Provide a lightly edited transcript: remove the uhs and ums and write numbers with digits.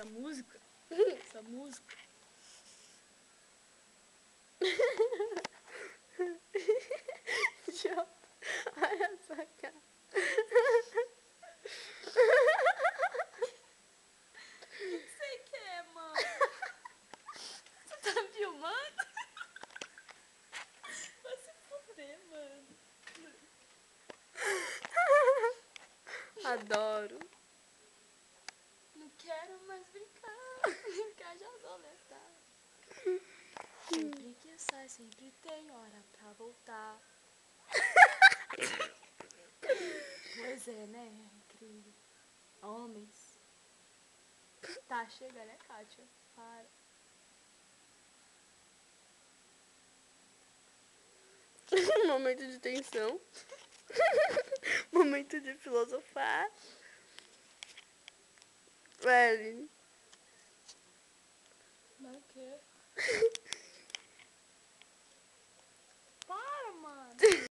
essa música. Essa música. Jota, olha essa cara. O que você quer, mano? Você tá filmando? Vai se fuder, mano. Adoro. Não quero mais brincar. Brincar de adolescente. Sempre que sai, sempre tem hora pra voltar. Pois é, né? Incrível. Homens. Tá, chega, né, Kátia? Para. Momento de tensão. Momento de filosofar. Evelyn. Mas o quê?